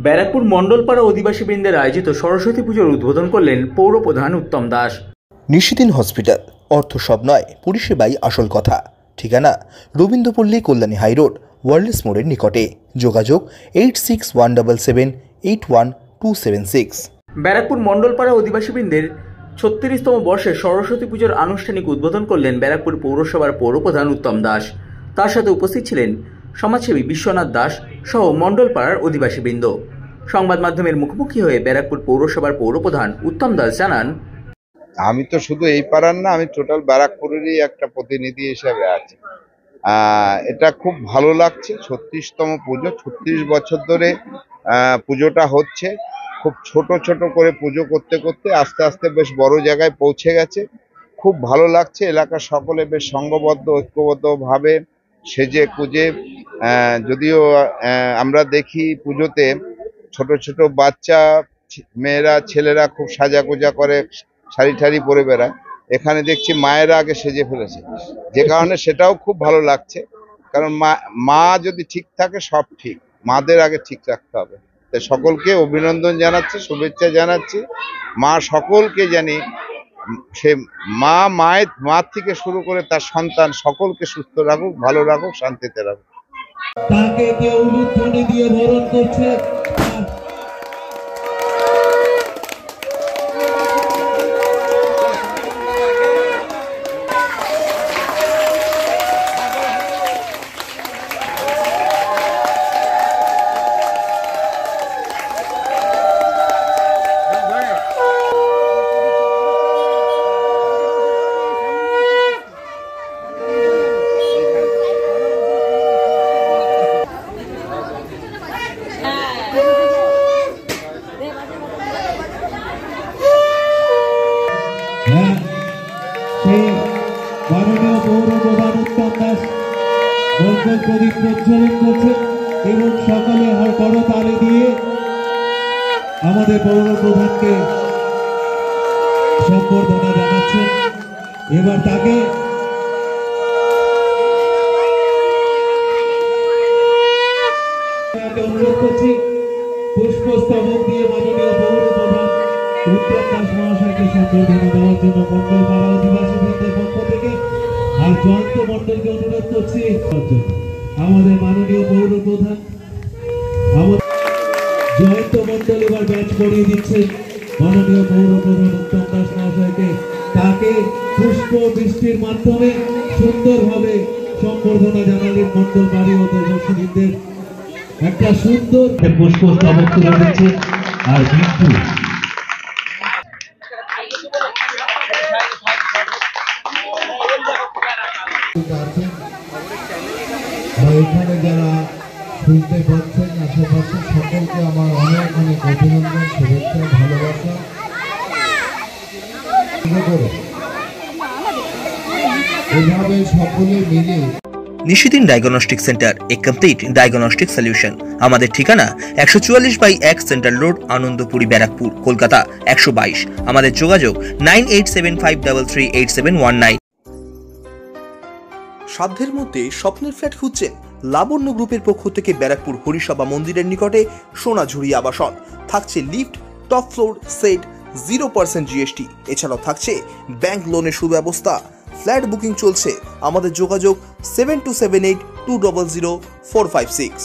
ব্যারাকপুর মণ্ডলপাড়া অধিবাসীবৃন্দের আয়োজিত সরস্বতী পুজোর উদ্বোধন করলেন পৌরপ্রধান উত্তম দাস। নিশিদিন হসপিটাল, অর্থ সব নয়, পরিষেবাই আসল কথা। ঠিকানা রবীন্দ্রপল্লী, কল্যাণী হাইরোড, ওয়ার্ল্ডস মোড়ের নিকটে। যোগাযোগ 8617781276। ব্যারাকপুর মণ্ডলপাড়া অধিবাসীবৃন্দের 36তম বর্ষের সরস্বতী পুজোর আনুষ্ঠানিক উদ্বোধন করলেন ব্যারাকপুর পৌরসভার পৌরপ্রধান উত্তম দাস। তার সাথে উপস্থিত ছিলেন সমাজসেবী বিশ্বনাথ দাস সহ মণ্ডলপাড়ার অধিবাসীবৃন্দ। সংবাদ মাধ্যমের মুখোমুখি হয়ে ব্যারাকপুর পৌরসভার পৌরপ্রধান উত্তম দাস জানান, আমি তো শুধু এই পাড়ার না, আমি টোটাল ব্যারাকপুরেরই একটা প্রতিনিধি হিসেবে আছি। এটা খুব ভালো লাগছে। 36তম পুজো, 36 বছর ধরে পুজোটা হচ্ছে। খুব ছোট ছোট করে পুজো করতে করতে আস্তে আস্তে বেশ বড় জায়গায় পৌঁছে গেছে। খুব ভালো লাগছে। এলাকার সকলে বেশ সংঘবদ্ধ, ঐক্যবদ্ধভাবে সেজে কুজে, যদিও আমরা দেখি পুজোতে ছোট ছোট বাচ্চা মেয়েরা ছেলেরা খুব সাজাগোজা করে, শাড়ি ঠাড়ি পরে বেড়ায়। এখানে দেখছি মায়েরা আগে সেজে ফেলেছে, যে কারণে সেটাও খুব ভালো লাগছে। কারণ মা যদি ঠিক থাকে সব ঠিক, মাদের আগে ঠিক রাখতে হবে। তাই সকলকে অভিনন্দন জানাচ্ছি, শুভেচ্ছা জানাচ্ছি। মা সকলকে জানি সে মায়ের থেকে শুরু করে তার সন্তান সকলকে সুস্থ রাখুক, ভালো রাখুক, শান্তিতে রাখুক। তাকে কেউ উলুধ্বনি দিয়ে বরণ করছে। মাননীয় পৌরপ্রধান উত্তম দাস মঙ্গল প্রদীপ প্রজ্বলন করছেন এবং সকলে করতালি দিয়ে আমাদের পৌরপ্রধানকে সম্বর্ধনা জানাচ্ছেন। এবার তাকে অনুরোধ করছি পুষ্পস্তবক দিয়ে মাননীয় পৌরপ্রধান উত্তম দাস মহাশয়কে সম্বর্ধনা দেওয়ার জন্য মণ্ডলপাড়া অধিবাসীবৃন্দের পক্ষ থেকে আর জয়ন্ত মণ্ডলকে অনুরোধ করছি। আমাদের মাননীয় পৌরপ্রধান জয়ন্ত মণ্ডল এবার ব্যাচ করিয়ে দিচ্ছেন মাননীয় পৌরপ্রধান উত্তম দাস মহাশয়কে। তাকে পুষ্প বৃষ্টির মাধ্যমে সুন্দরভাবে সম্বর্ধনা জানালেন মণ্ডলপাড়া অধিবাসীবৃন্দের। একটা সুন্দর পুষ্পস্তবক তুলে দিচ্ছে। আর বিন্দু এখানে যারা শুনতে পাচ্ছেন আশেপাশে সকলকে আমার অনেক অনেক অভিনন্দন, শুভেচ্ছা, ভালোবাসা। এভাবে সকলে মিলে নিশিদিন ডায়াগনস্টিক সেন্টার, এ কমপ্লিট ডায়াগনস্টিক সলিউশন। আমাদের ঠিকানা 144/1 সেন্ট্রাল রোড, আনন্দপুরি, ব্যারাকপুর, কলকাতা 122। আমাদের যোগাযোগ 9875338719। সাধ্যের মধ্যে স্বপ্নের ফ্ল্যাট খুঁজছেন? লাবণ্য গ্রুপের পক্ষ থেকে ব্যারাকপুর হরিসভা মন্দিরের নিকটে সোনাঝুরি আবাসন। থাকছে lift, top floor, set, 0% GST। এছাড়াও থাকছে ব্যাংক লোনের সুব্যবস্থা। ফ্ল্যাট বুকিং চলছে। আমাদের যোগাযোগ 7278200456।